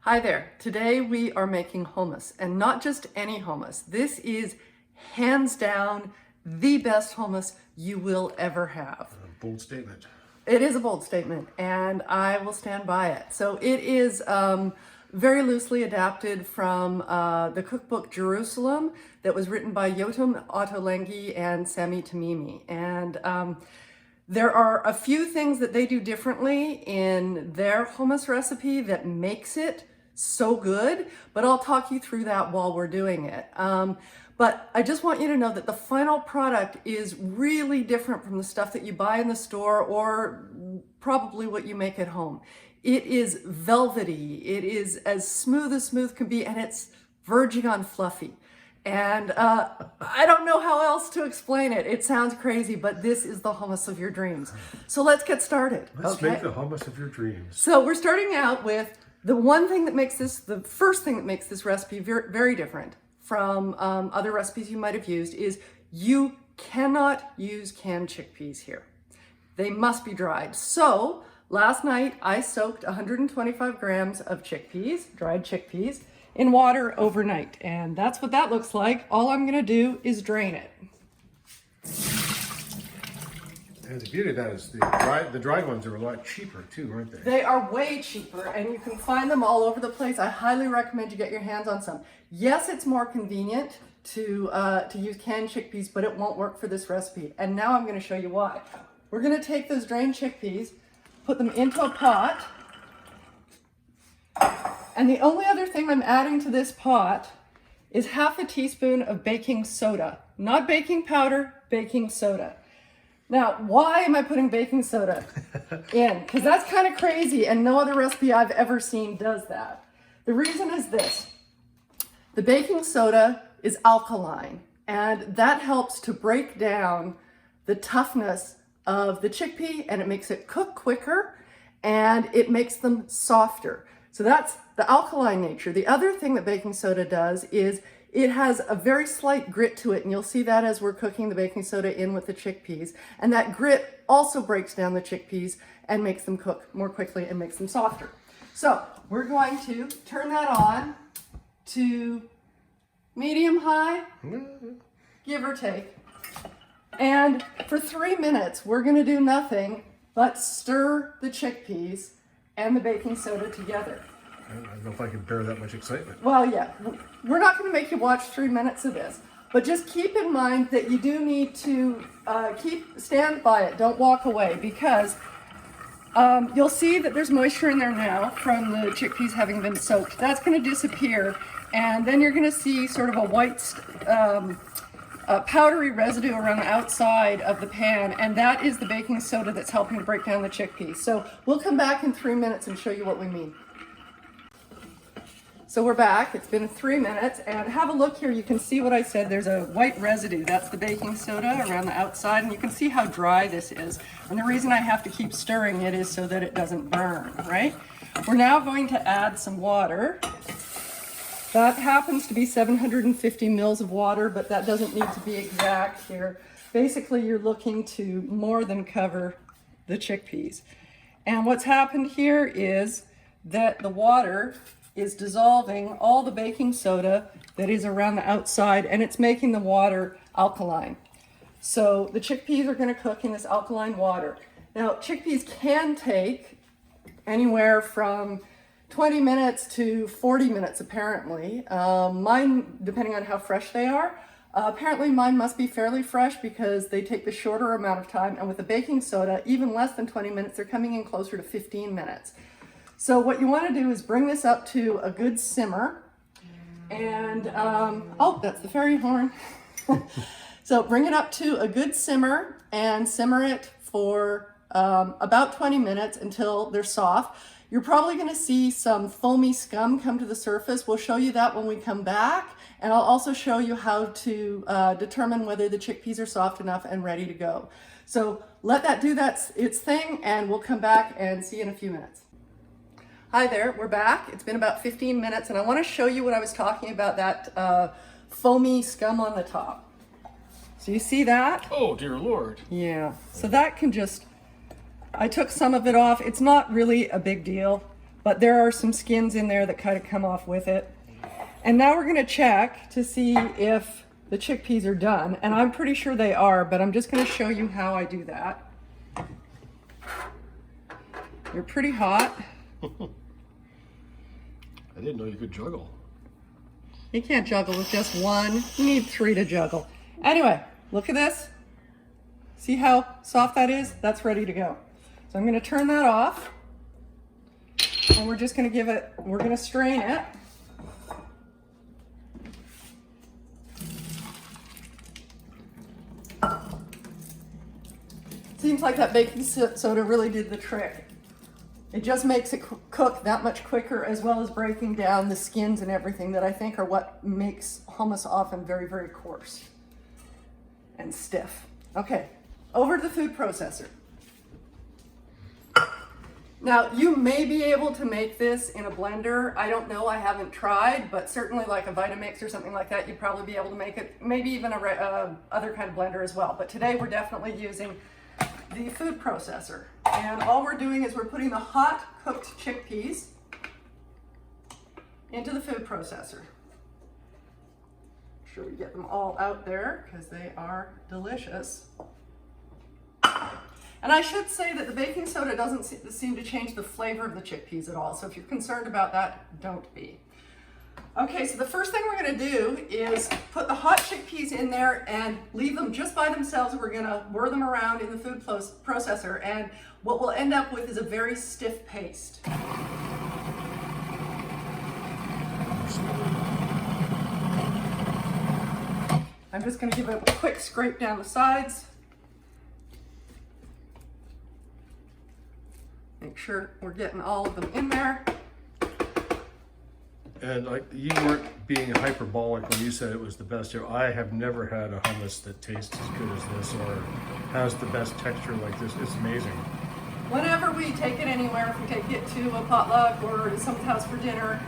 Hi there. Today we are making hummus, and not just any hummus. This is hands down the best hummus you will ever have. A bold statement. It is a bold statement, and I will stand by it. So it is very loosely adapted from the cookbook Jerusalem that was written by Yotam, Ottolenghi, and Sami Tamimi. And there are a few things that they do differently in their hummus recipe that makes it so good, but I'll talk you through that while we're doing it. But I just want you to know that the final product is really different from the stuff that you buy in the store or probably what you make at home. It is velvety, it is as smooth can be, and it's verging on fluffy. And I don't know how else to explain it. It sounds crazy, but this is the hummus of your dreams. So let's get started. Let's make the hummus of your dreams. So we're starting out with the first thing that makes this recipe very, very different from other recipes you might have used is you cannot use canned chickpeas here. They must be dried. So last night I soaked 125 grams of chickpeas, dried chickpeas, in water overnight. And that's what that looks like. All I'm gonna do is drain it. And the beauty of that is the dried ones are a lot cheaper too, aren't they? They are way cheaper, and you can find them all over the place. I highly recommend you get your hands on some. Yes, it's more convenient to use canned chickpeas, but it won't work for this recipe. And now I'm going to show you why. We're going to take those drained chickpeas, put them into a pot, and the only other thing I'm adding to this pot is half a teaspoon of baking soda. Not baking powder, baking soda. Now, why am I putting baking soda in? Because that's kind of crazy, and no other recipe I've ever seen does that. The reason is this. The baking soda is alkaline, and that helps to break down the toughness of the chickpea, and it makes it cook quicker, and it makes them softer. So that's the alkaline nature. The other thing that baking soda does is it has a very slight grit to it, and you'll see that as we're cooking the baking soda in with the chickpeas. And that grit also breaks down the chickpeas and makes them cook more quickly and makes them softer. So we're going to turn that on to medium high, give or take. And for 3 minutes, we're gonna do nothing but stir the chickpeas and the baking soda together. I don't know if I can bear that much excitement. Well, yeah, we're not going to make you watch 3 minutes of this, but just keep in mind that you do need to stand by it. Don't walk away, because you'll see that there's moisture in there now from the chickpeas having been soaked. That's going to disappear, and then you're going to see sort of a white powdery residue around the outside of the pan, and that is the baking soda that's helping to break down the chickpeas. So we'll come back in 3 minutes and show you what we mean. So we're back. It's been 3 minutes, and have a look here. You can see what I said. There's a white residue. That's the baking soda around the outside, and you can see how dry this is. And the reason I have to keep stirring it is so that it doesn't burn, right? We're now going to add some water. That happens to be 750 mils of water, but that doesn't need to be exact here. Basically, you're looking to more than cover the chickpeas. And what's happened here is that the water is dissolving all the baking soda that is around the outside, and it's making the water alkaline. So the chickpeas are going to cook in this alkaline water. Now, chickpeas can take anywhere from 20 minutes to 40 minutes, apparently. Mine, depending on how fresh they are. Apparently mine must be fairly fresh because they take the shorter amount of time, and with the baking soda, even less than 20 minutes, they're coming in closer to 15 minutes. So what you want to do is bring this up to a good simmer, and oh, that's the fairy horn. So bring it up to a good simmer and simmer it for about 20 minutes until they're soft. You're probably going to see some foamy scum come to the surface. We'll show you that when we come back, and I'll also show you how to determine whether the chickpeas are soft enough and ready to go. So let that do its thing, and we'll come back and see you in a few minutes. Hi there, we're back. It's been about 15 minutes, and I want to show you what I was talking about, that foamy scum on the top. So you see that? Oh, dear Lord. Yeah, so that can just, I took some of it off. It's not really a big deal. but there are some skins in there that kind of come off with it. And now we're going to check to see if the chickpeas are done, and I'm pretty sure they are, but I'm just going to show you how I do that. They're pretty hot. I didn't know you could juggle. You can't juggle with just one. You need 3 to juggle. Anyway, look at this. See how soft that is? That's ready to go. So I'm going to turn that off. And we're just going to we're going to strain it. Seems like that baking soda really did the trick. It just makes it cook that much quicker, as well as breaking down the skins and everything that I think are what makes hummus often very, very coarse and stiff. Okay, over to the food processor. Now, you may be able to make this in a blender. I don't know, I haven't tried, but certainly like a Vitamix or something like that, you'd probably be able to make it, maybe even a other kind of blender as well. But today we're definitely using the food processor. And all we're doing is we're putting the hot cooked chickpeas into the food processor. Make sure we get them all out there because they are delicious. And I should say that the baking soda doesn't seem to change the flavor of the chickpeas at all. So if you're concerned about that, don't be. Okay, so the first thing we're going to do is put the hot chickpeas in there and leave them just by themselves. We're going to whir them around in the food processor, and what we'll end up with is a very stiff paste. I'm just going to give it a quick scrape down the sides. Make sure we're getting all of them in there. And like, you weren't being hyperbolic when you said it was the best here. I have never had a hummus that tastes as good as this or has the best texture like this. It's amazing. Whenever we take it anywhere, if we take it to a potluck or to someone's house for dinner,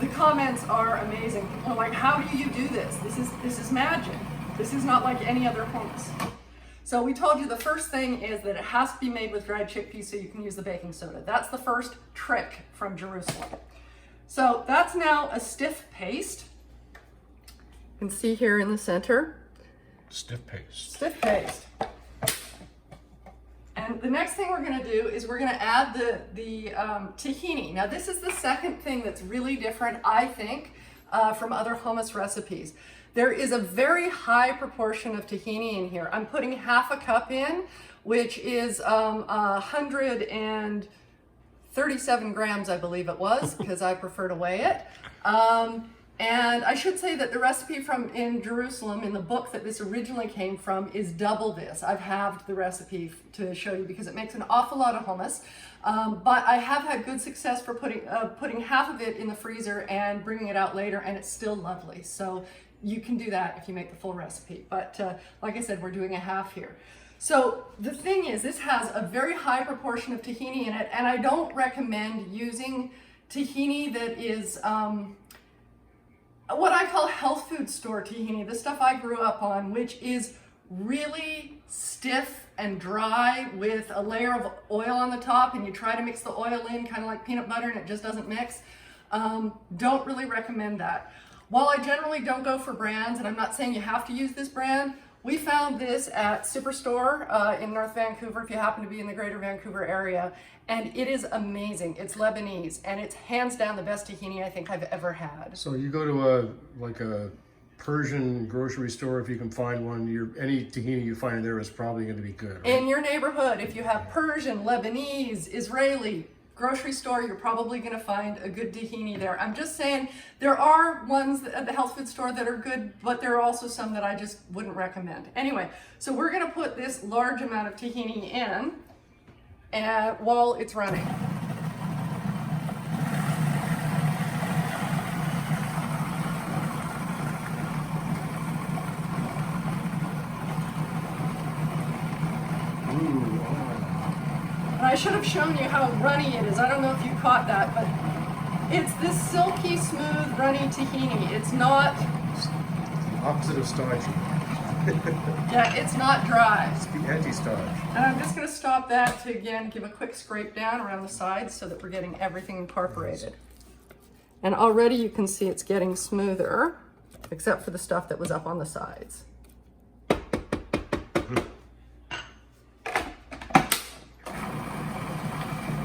the comments are amazing. People are like, how do you do this? This is magic. This is not like any other hummus. So we told you the first thing is that it has to be made with dried chickpeas so you can use the baking soda. That's the first trick from Jerusalem. So that's now a stiff paste. You can see here in the center. Stiff paste. Stiff paste. And the next thing we're going to do is we're going to add the tahini. Now this is the second thing that's really different, I think, from other hummus recipes. There is a very high proportion of tahini in here. I'm putting half a cup in, which is 137 grams, I believe it was, because I prefer to weigh it. And I should say that the recipe in Jerusalem, in the book that this originally came from, is double this. I've halved the recipe to show you because it makes an awful lot of hummus. But I have had good success for putting half of it in the freezer and bringing it out later, and it's still lovely. So you can do that if you make the full recipe. But like I said, we're doing a half here. So the thing is, this has a very high proportion of tahini in it, and I don't recommend using tahini that is what I call health food store tahini, the stuff I grew up on, which is really stiff and dry with a layer of oil on the top, and you try to mix the oil in kind of like peanut butter and it just doesn't mix. Don't really recommend that. While I generally don't go for brands, and I'm not saying you have to use this brand, we found this at Superstore in North Vancouver, if you happen to be in the greater Vancouver area, and it is amazing. It's Lebanese, and it's hands down the best tahini I think I've ever had. So you go to a Persian grocery store, if you can find one, any tahini you find in there is probably going to be good, right? In your neighborhood, if you have Persian, Lebanese, Israeli grocery store, you're probably going to find a good tahini there. I'm just saying there are ones at the health food store that are good, but there are also some that I just wouldn't recommend. Anyway, so we're going to put this large amount of tahini in while it's running. I should have shown you how runny it is. I don't know if you caught that, but it's this silky, smooth, runny tahini. It's not... It's the opposite of starchy. Yeah, it's not dry. It's the anti-starch. And I'm just going to stop that to, again, give a quick scrape down around the sides so that we're getting everything incorporated. And already you can see it's getting smoother, except for the stuff that was up on the sides.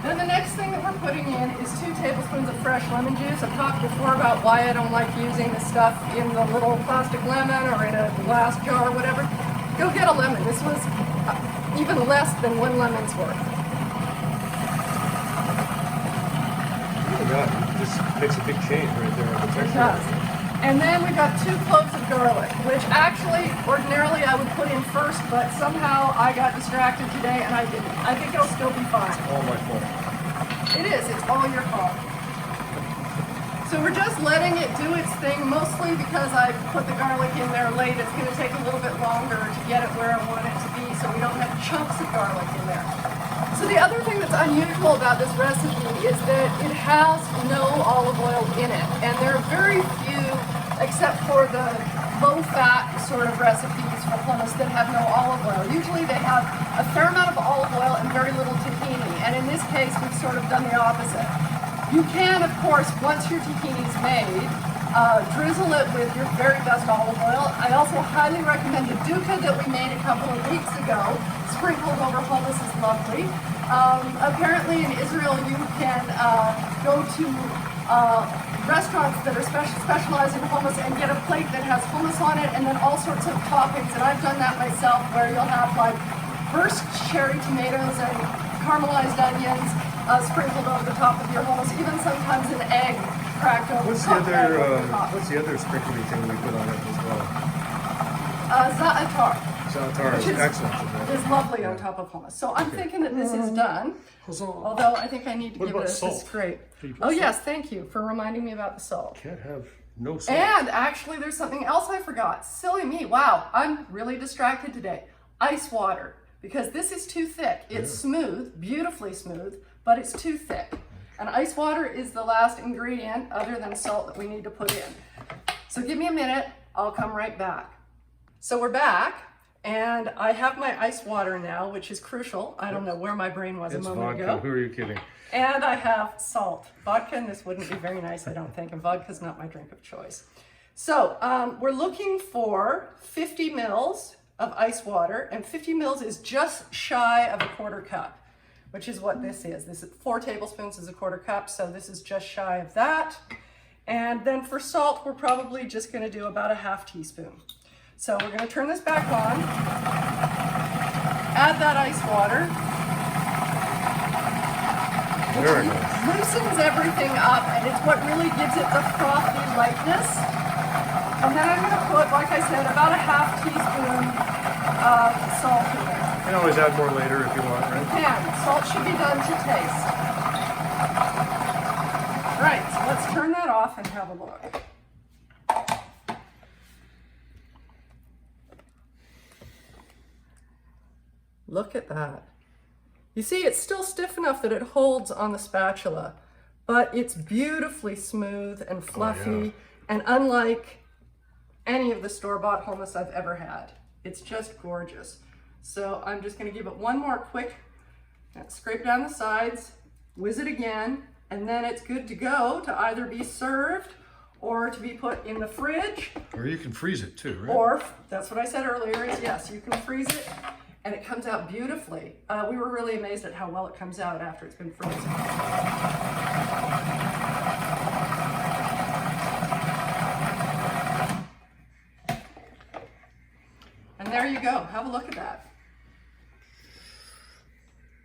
Then the next thing that we're putting in is 2 tablespoons of fresh lemon juice. I've talked before about why I don't like using the stuff in the little plastic lemon or in a glass jar or whatever. Go get a lemon. This was even less than 1 lemon's worth. Oh God, this makes a big change right there on the texture. It does. And then we've got 2 cloves of garlic, which actually, ordinarily I would put in first, but somehow I got distracted today and I didn't. I think it'll still be fine. It's all my fault. It is, it's all your fault. So we're just letting it do its thing, mostly because I put the garlic in there late. It's going to take a little bit longer to get it where I want it to be, so we don't have chunks of garlic in there. So the other thing that's unusual about this recipe is that it has no olive oil in it. And there are very few, except for the low-fat sort of recipes for hummus that have no olive oil. Usually they have a fair amount of olive oil and very little tahini. And in this case, we've sort of done the opposite. You can, of course, once your tahini is made, drizzle it with your very best olive oil. I also highly recommend the dukkah that we made a couple of weeks ago. Sprinkled over hummus is lovely. Apparently in Israel you can go to restaurants that are specialized in hummus and get a plate that has hummus on it and then all sorts of toppings. And I've done that myself, where you'll have like burst cherry tomatoes and caramelized onions sprinkled over the top of your hummus, even sometimes an egg cracked over What's the other sprinkly thing we put on it as well? Za'atar. Za'atar is excellent. Is lovely on top of hummus. So I'm thinking that this is done. Although I think I need to give it a scrape. Oh yes, thank you for reminding me about the salt. Can't have no salt. And actually there's something else I forgot. Silly me. Wow, I'm really distracted today. Ice water. Because this is too thick. It's smooth, beautifully smooth, but it's too thick. And ice water is the last ingredient other than salt that we need to put in. So give me a minute, I'll come right back. So we're back. And I have my ice water now, which is crucial. I don't know where my brain was a moment ago. Who are you kidding? And I have salt. Vodka, and this wouldn't be very nice, I don't think. And vodka's not my drink of choice. So we're looking for 50 mils of ice water. And 50 mils is just shy of a 1/4 cup, which is what this is. This is 4 tablespoons is a 1/4 cup. So this is just shy of that. And then for salt, we're probably just going to do about a 1/2 teaspoon. So we're going to turn this back on, add that ice water. Very nice. Loosens everything up, and it's what really gives it the frothy lightness. And then I'm going to put, like I said, about a 1/2 teaspoon of salt in there. You can always add more later if you want, right? You can. Salt should be done to taste. Right, so let's turn that off and have a look. Look at that. You see, it's still stiff enough that it holds on the spatula, but it's beautifully smooth and fluffy, and unlike any of the store-bought hummus I've ever had. It's just gorgeous. So I'm just gonna give it one more quick, scrape down the sides, whiz it again, and then it's good to go to either be served or to be put in the fridge. Or you can freeze it too, right? Or, that's what I said earlier, is yes, you can freeze it. And it comes out beautifully. We were really amazed at how well it comes out after it's been frozen. And there you go. Have a look at that.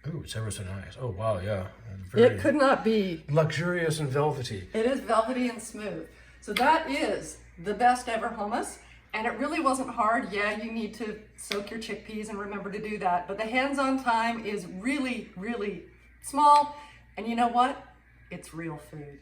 Ooh, it's ever so nice. Oh, wow, yeah. It could not be. Luxurious and velvety. It is velvety and smooth. So that is the best ever hummus. And it really wasn't hard. Yeah, you need to soak your chickpeas and remember to do that. But the hands-on time is really, really small. And you know what? It's real food.